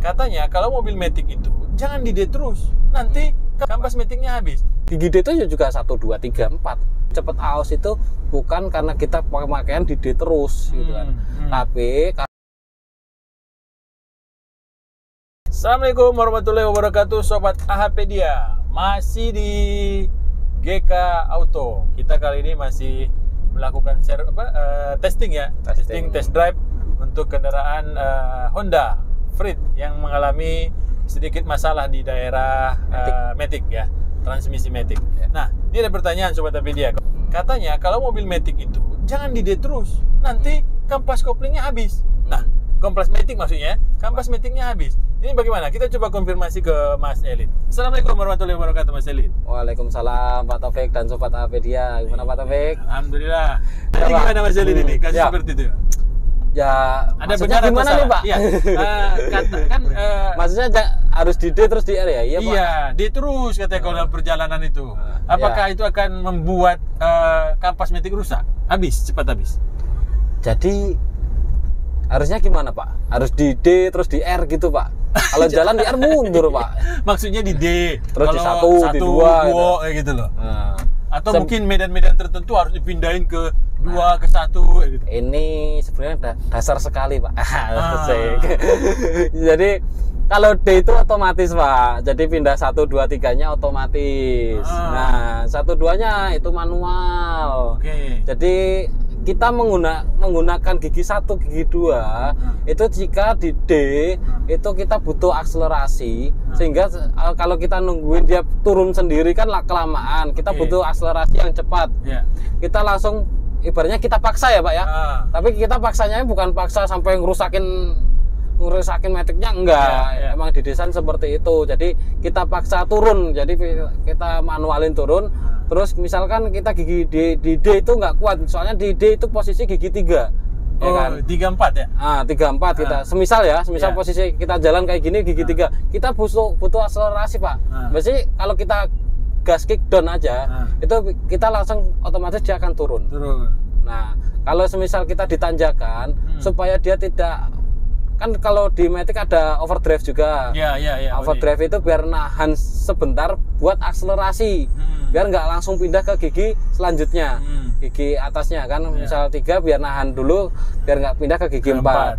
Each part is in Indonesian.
Katanya kalau mobil Matic itu jangan di D terus, nanti kampas Maticnya habis. Gigi D itu juga 1, 2, 3, 4. Cepet aus itu bukan karena kita pemakaian di D terus gitu kan. Tapi Assalamualaikum warahmatullahi wabarakatuh, Sobat AHPedia. Masih di GK Auto. Kita kali ini masih melakukan testing ya, testing test drive untuk kendaraan Honda Freed yang mengalami sedikit masalah di daerah Matic ya, transmisi Matic. Nah, ini ada pertanyaan Sobat AHPedia. Katanya kalau mobil Matic itu jangan di D terus, nanti kampas koplingnya habis. Nah, kompas Matic maksudnya, kampas Maticnya habis. Ini bagaimana? Kita coba konfirmasi ke Mas Elid. Assalamualaikum warahmatullahi wabarakatuh, Mas Elid. Waalaikumsalam Pak Taufik dan Sobat AHPedia. Gimana Pak Taufik? Alhamdulillah. Jadi gimana Mas Elid ini? Kasus seperti itu? Ya, ada benar gimana nih Pak? Iya. Maksudnya harus di D terus di R ya? Iya Pak. Iya, D terus katanya kalau dalam perjalanan itu. Apakah itu akan membuat kampas Matic rusak? Cepat habis. Jadi harusnya gimana Pak? Harus di D terus di R gitu Pak? Kalau jalan di R mundur Pak. Maksudnya di D. Terus di 1, di 2 kayak gitu loh. Atau mungkin medan-medan tertentu harus dipindahin ke 2, ke 1 gitu. Ini sebenarnya dasar sekali Pak. Jadi kalau D itu otomatis Pak. Jadi pindah 1, 2, 3-nya otomatis. Nah, 1, 2-nya itu manual. Oke. Jadi kita menggunakan gigi 1, gigi 2 itu jika di D itu kita butuh akselerasi sehingga kalau kita nungguin dia turun sendiri kan kelamaan, kita butuh akselerasi yang cepat. Kita langsung ibaratnya kita paksa ya Pak ya, tapi kita paksanya bukan paksa sampai ngerusakin Maticnya, enggak. Emang didesain seperti itu. Jadi kita paksa turun, jadi kita manualin turun. Terus misalkan kita gigi di D itu nggak kuat, soalnya di D itu posisi gigi 3. Ya kan? 3-4 ya? 3-4 kita. Semisal posisi kita jalan kayak gini gigi 3. Kita butuh akselerasi Pak. Berarti kalau kita gas kick down aja, itu kita langsung otomatis dia akan turun. Nah, kalau semisal kita ditanjakan supaya dia tidak, kan kalau di Matic ada overdrive juga. Overdrive itu biar nahan sebentar buat akselerasi. Biar nggak langsung pindah ke gigi selanjutnya. Gigi atasnya kan, misal 3 biar nahan dulu, biar nggak pindah ke gigi 4. Nah,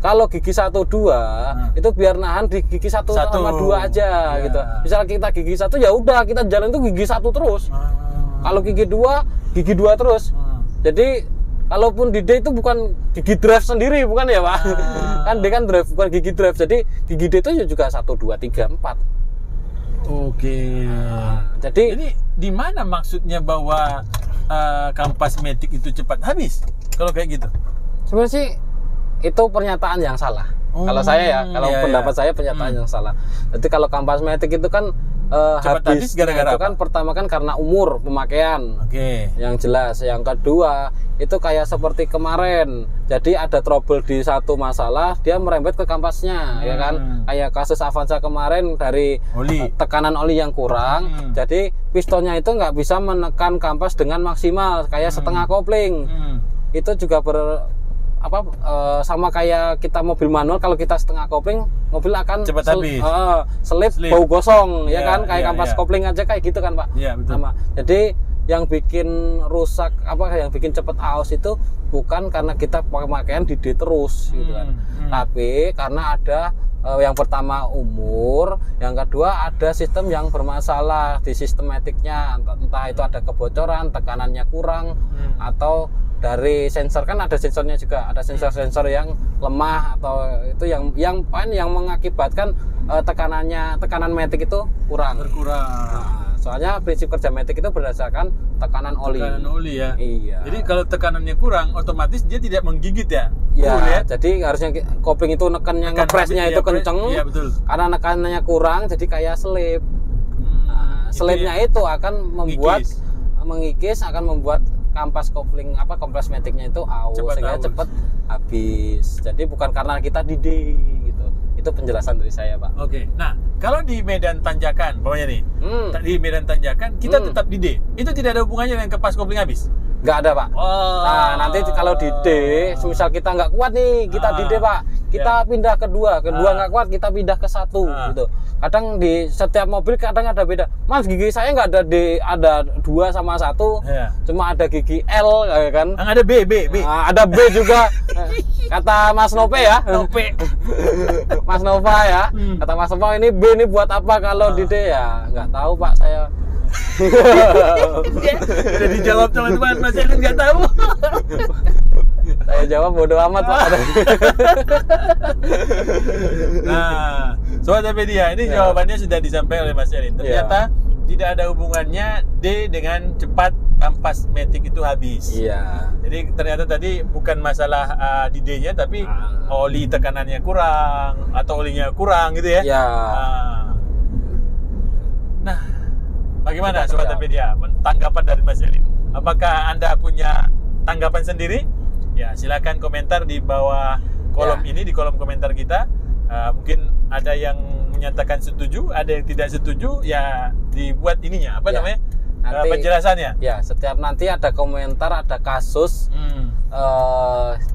kalau gigi 1, 2 itu biar nahan di gigi 1 sama 2 aja gitu. Misal kita gigi 1 ya udah kita jalan itu gigi 1 terus. Kalau gigi 2 terus. Jadi kalaupun di D itu bukan gigi drive sendiri, bukan ya Pak? Kan D kan drive, bukan gigi drive. Jadi gigi D itu juga 1, 2, 3, 4. Oke. Jadi ini di mana maksudnya bahwa kampas Matic itu cepat habis? Kalau kayak gitu? Sebenarnya sih itu pernyataan yang salah. Kalau saya ya, kalau pendapat saya pernyataan yang salah. Jadi kalau kampas Matic itu kan habis gara-gara itu kan pertama kan karena umur pemakaian. Yang jelas. Yang kedua itu kayak seperti kemarin. Jadi ada trouble di satu masalah, dia merembet ke kampasnya, ya kan? Kayak kasus Avanza kemarin dari tekanan oli yang kurang. Jadi pistonnya itu nggak bisa menekan kampas dengan maksimal, kayak setengah kopling. Itu juga sama kayak kita mobil manual, kalau kita setengah kopling mobil akan cepat habis, selip bau gosong, ya kan? Kayak kampas kopling aja kayak gitu kan Pak. Betul. Jadi yang bikin rusak yang bikin cepet aus itu bukan karena kita pemakaian di D terus gitu kan. Tapi karena ada yang pertama umur, yang kedua ada sistem yang bermasalah di sistem Maticnya, entah itu ada kebocoran, tekanannya kurang, atau dari sensor, kan ada sensornya juga, ada sensor-sensor yang lemah atau itu yang mengakibatkan tekanan Matic itu berkurang. Nah, soalnya prinsip kerja Matic itu berdasarkan tekanan oli. Tekanan oli ya. Iya. Jadi kalau tekanannya kurang, otomatis dia tidak menggigit ya. Ya. Jadi harusnya kopling itu ngepresnya itu kenceng. Iya betul. Karena nekanannya kurang, jadi kayak selip. Selipnya itu akan mengikis, akan membuat kampas kopling kompas Maticnya itu aus sehingga cepat habis. Jadi bukan karena kita di D gitu. Itu penjelasan dari saya Pak. Oke. Nah, kalau di medan tanjakan, pokoknya nih, di medan tanjakan kita tetap di D. Itu tidak ada hubungannya dengan kampas kopling habis. Nggak ada Pak. Oh. Nah nanti kalau di D, semisal kita nggak kuat nih, kita di D Pak, kita pindah ke 2, nggak kuat kita pindah ke 1 gitu. Kadang di setiap mobil kadang ada beda. Mas gigi saya nggak ada D, ada 2 sama 1, cuma ada gigi L kan. Ada B. Nah, ada B juga. Kata Mas Nope ya. Mas Nova ya. Kata Mas Nova ini B ini buat apa kalau di D ya? Nggak tahu Pak saya. Udah dijawab teman-teman, Mas Elin nggak tahu. Saya jawab bodo amat Pak. Nah, Sobat Apedia, ini jawabannya sudah disampaikan oleh Mas Elin. Ternyata tidak ada hubungannya D dengan cepat kampas matic itu habis. Iya. Jadi ternyata tadi bukan masalah di D-nya, tapi oli tekanannya kurang atau olinya kurang gitu ya. Iya. Nah, bagaimana Sobat Apedia tanggapan dari Mas Elin? Apakah Anda punya tanggapan sendiri? Ya, silakan komentar di bawah kolom ini, di kolom komentar kita. Mungkin ada yang menyatakan setuju, ada yang tidak setuju, ya dibuat ininya, apa namanya? Nanti, penjelasannya. Ya, setiap nanti ada komentar, ada kasus.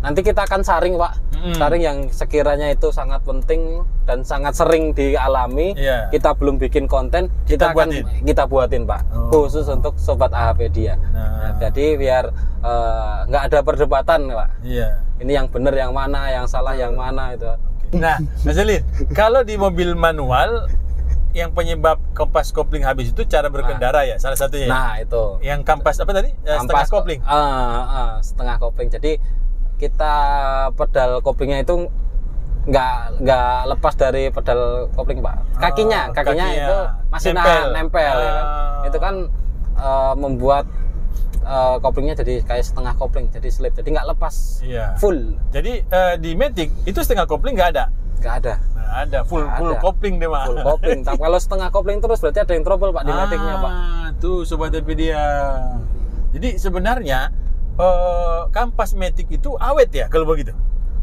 Nanti kita akan saring Pak. Saring yang sekiranya itu sangat penting dan sangat sering dialami. Kita belum bikin konten, kita buatin Pak. Khusus untuk Sobat AHpedia. Nah, jadi biar nggak ada perdebatan Pak. Ini yang benar yang mana, yang salah yang mana itu. Nah, Mas Elin, kalau di mobil manual yang penyebab kampas kopling habis itu cara berkendara ya, salah satunya. Nah, itu. Yang kampas apa tadi? Setengah kopling. Setengah kopling. Jadi kita pedal koplingnya itu nggak lepas dari pedal kopling Pak. Kakinya itu masih nempel ya kan. Itu kan membuat koplingnya jadi kayak setengah kopling, jadi slip, jadi nggak lepas full. Jadi di matic itu setengah kopling nggak ada? Nggak ada. Nah, ada full kopling deh Pak. Full kopling. Tapi kalau setengah kopling terus berarti ada yang trouble Pak di maticnya Pak. Tuh Sobat Apedia. Jadi sebenarnya kampas matic itu awet ya kalau begitu?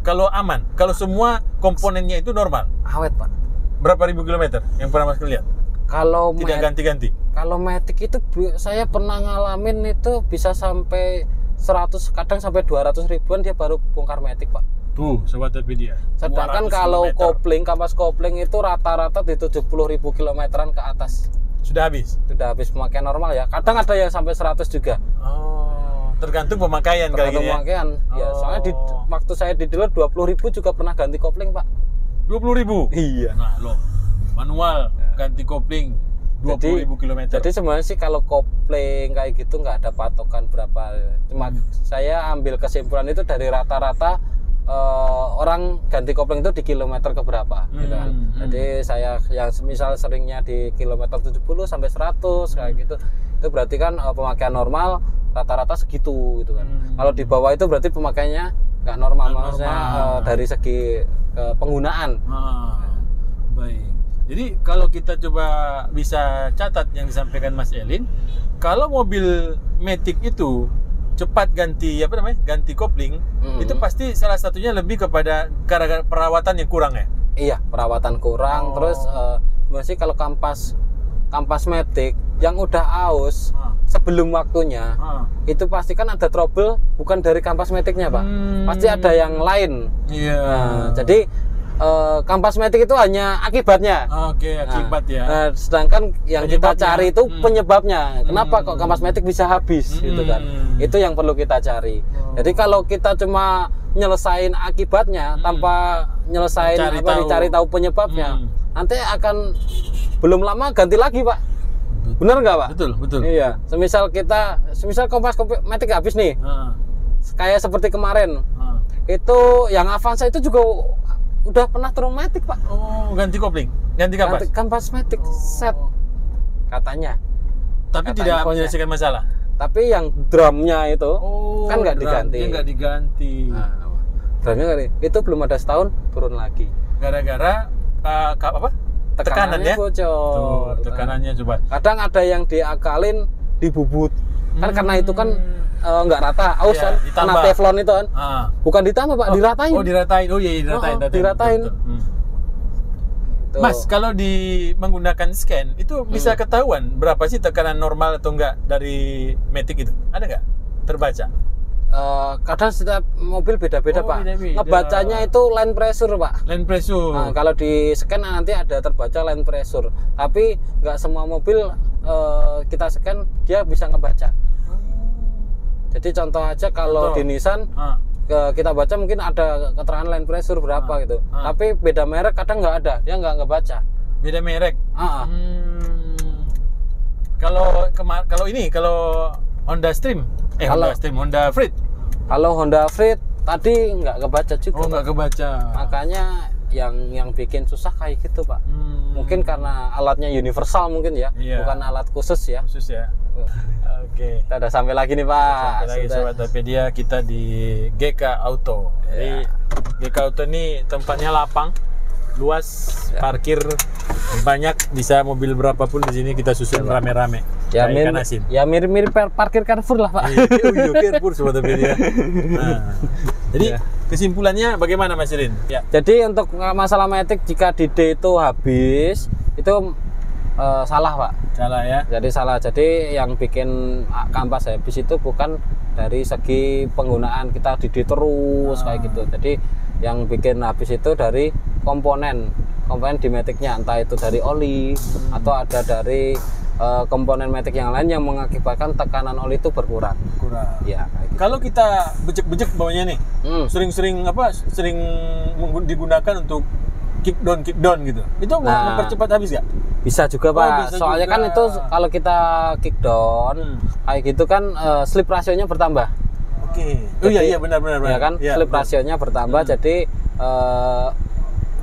Kalau aman, kalau semua komponennya itu normal? Awet Pak. Berapa ribu kilometer yang pernah Mas lihat? Kalau tidak ganti-ganti? Kalau matic itu saya pernah ngalamin itu bisa sampai 100, kadang sampai 200 ribuan dia baru bongkar matic Pak. Tuh Sobat Apedia. Sedangkan kalau kopling, kampas kopling itu rata-rata di 70.000 kilometeran ke atas. Sudah habis? Sudah habis pemakaian normal ya. Kadang ada yang sampai 100 juga. Tergantung pemakaian kali ini. Tergantung pemakaian. Ya, soalnya waktu saya di dealer 20.000 juga pernah ganti kopling Pak. 20.000? Iya. Nah loh, manual ganti kopling 20.000 kilometer. Jadi sebenarnya sih kalau kopling kayak gitu nggak ada patokan berapa. Cuma saya ambil kesimpulan itu dari rata-rata orang ganti kopling itu di kilometer keberapa gitu kan. Jadi saya yang misal seringnya di kilometer 70 sampai 100 kayak gitu. Itu berarti kan pemakaian normal rata-rata segitu gitu kan. Kalau di bawah itu berarti pemakaiannya nggak normal, maksudnya dari segi penggunaan. Baik. Jadi kalau kita coba bisa catat yang disampaikan Mas Elin, kalau mobil matic itu cepat ganti ganti kopling, itu pasti salah satunya lebih kepada gara-gara perawatan yang kurang ya. Iya, perawatan kurang. Terus masih kalau kampas matic yang udah aus sebelum waktunya, itu pasti kan ada trouble bukan dari kampas maticnya Pak. Pasti ada yang lain. Jadi kampas matic itu hanya akibatnya. Akibat ya. Sedangkan yang kita cari itu penyebabnya. Kenapa kok kampas matic bisa habis gitu kan? Itu yang perlu kita cari. Jadi kalau kita cuma nyelesain akibatnya tanpa nyelesain cari tahu penyebabnya, nanti akan belum lama ganti lagi Pak. Bener nggak Pak? Betul. Iya. Semisal kampas matic habis nih, kayak seperti kemarin, itu yang Avanza itu juga udah pernah traumatik Pak. Ganti kopling, ganti kampas. Kampas matic set katanya. Tapi tidak menyelesaikan masalah. Tapi yang drumnya itu kan nggak diganti. Nggak diganti. Drumnya itu belum ada setahun turun lagi. Gara-gara tekanannya bocor. Tekanannya coba. Kadang ada yang diakalin dibubut. Kan karena itu kan nggak rata, aus kan, karena teflon itu kan. Bukan ditambah Pak, diratain. Diratain. Diratain. Mas, kalau menggunakan scan itu bisa ketahuan berapa sih tekanan normal atau enggak dari matic itu? Ada nggak? terbaca. Kadang setiap mobil beda-beda Pak. Beda-beda. Ngebacanya itu line pressure Pak. Line pressure. Nah, kalau di scan nanti ada terbaca line pressure. Tapi nggak semua mobil kita scan dia bisa ngebaca. Jadi contoh aja kalau di Nissan kita baca mungkin ada keterangan line pressure berapa gitu. Tapi beda merek kadang nggak ada, dia nggak ngebaca. Beda merek. Kalau Honda Stream, Honda Freed. Kalau Honda Freed tadi nggak kebaca juga. Oh, nggak kebaca. Makanya yang bikin susah kayak gitu Pak. Mungkin karena alatnya universal mungkin ya, bukan alat khusus ya. Khusus ya. Oke. Kita udah sampai lagi nih Pak. Sampai lagi Sobat Hapedia, kita di GK Auto. Jadi GK Auto ini tempatnya lapang, luas, parkir banyak, bisa mobil berapapun di sini kita susun rame-rame. Ya mirip parkir Carrefour lah Pak. Iya Carrefour Sobat Hapedia. Nah, jadi kesimpulannya bagaimana Mas Irin? Ya. Jadi untuk masalah matic jika di D itu habis itu salah Pak. Salah ya. Jadi salah. Jadi yang bikin kampas habis itu bukan dari segi penggunaan kita di D terus kayak gitu. Jadi yang bikin habis itu dari komponen di maticnya, entah itu dari oli atau ada dari komponen matic yang lain yang mengakibatkan tekanan oli itu berkurang. Ya, gitu. Kalau kita bejek-bejek bawahnya nih, sering digunakan untuk kick down gitu. Itu mempercepat habis nggak? Bisa juga Pak. Soalnya juga. Kan itu kalau kita kick down kayak gitu kan slip rasionya bertambah. Oke. Oh iya benar. Ya kan, slip rasionya bertambah, jadi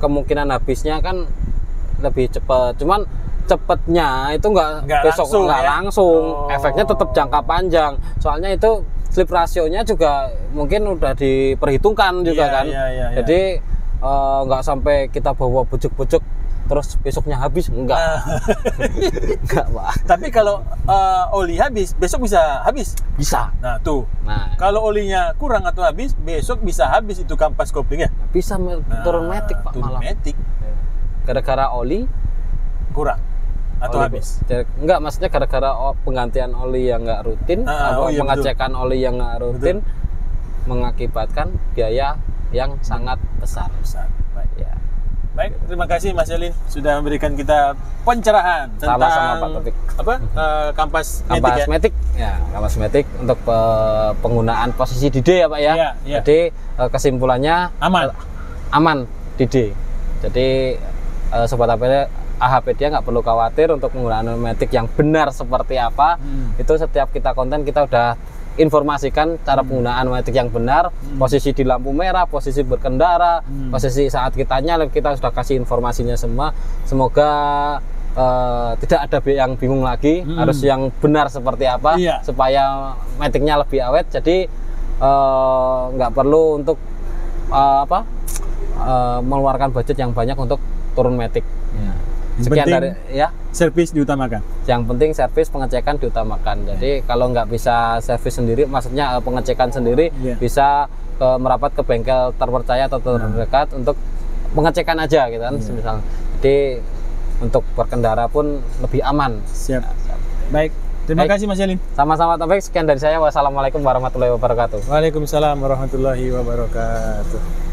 kemungkinan habisnya kan lebih cepat. Cuman cepetnya itu nggak langsung. Efeknya tetap jangka panjang. Soalnya itu slip rasionya juga mungkin udah diperhitungkan juga kan. Jadi nggak sampai kita bawa bujuk-bujuk terus besoknya habis, enggak. Enggak Pak. Tapi kalau oli habis, besok bisa habis? Bisa. Nah tuh. Kalau olinya kurang atau habis, besok bisa habis itu kampas koplingnya. Bisa turun matic Pak, malah. Matic. Gara-gara oli kurang atau habis? Enggak, maksudnya gara-gara penggantian oli yang enggak rutin atau pengecekan oli yang enggak rutin mengakibatkan biaya yang sangat besar. Baik ya. Baik, terima kasih Mas Elin sudah memberikan kita pencerahan tentang Pak topik kampas matic ya. Kampas matic untuk penggunaan posisi di D ya Pak ya. Jadi kesimpulannya aman di D. Jadi Sobat Hapedia nggak perlu khawatir untuk penggunaan matic yang benar seperti apa. Itu setiap kita konten kita udah informasikan cara penggunaan matic yang benar, posisi di lampu merah, posisi berkendara, posisi saat kita nyalip, kita sudah kasih informasinya semua. Semoga tidak ada yang bingung lagi, harus yang benar seperti apa supaya maticnya lebih awet. Jadi nggak perlu untuk mengeluarkan budget yang banyak untuk turun matic. Sekian dari servis diutamakan. Yang penting servis, pengecekan diutamakan. Jadi kalau nggak bisa servis sendiri, maksudnya pengecekan sendiri, bisa merapat ke bengkel terpercaya atau terdekat untuk pengecekan aja gitu kan. Misalnya. Jadi untuk berkendara pun lebih aman. Siap. Baik. Terima kasih Mas Elin. Sama-sama Taufik. Sekian dari saya. Wassalamualaikum warahmatullahi wabarakatuh. Waalaikumsalam warahmatullahi wabarakatuh.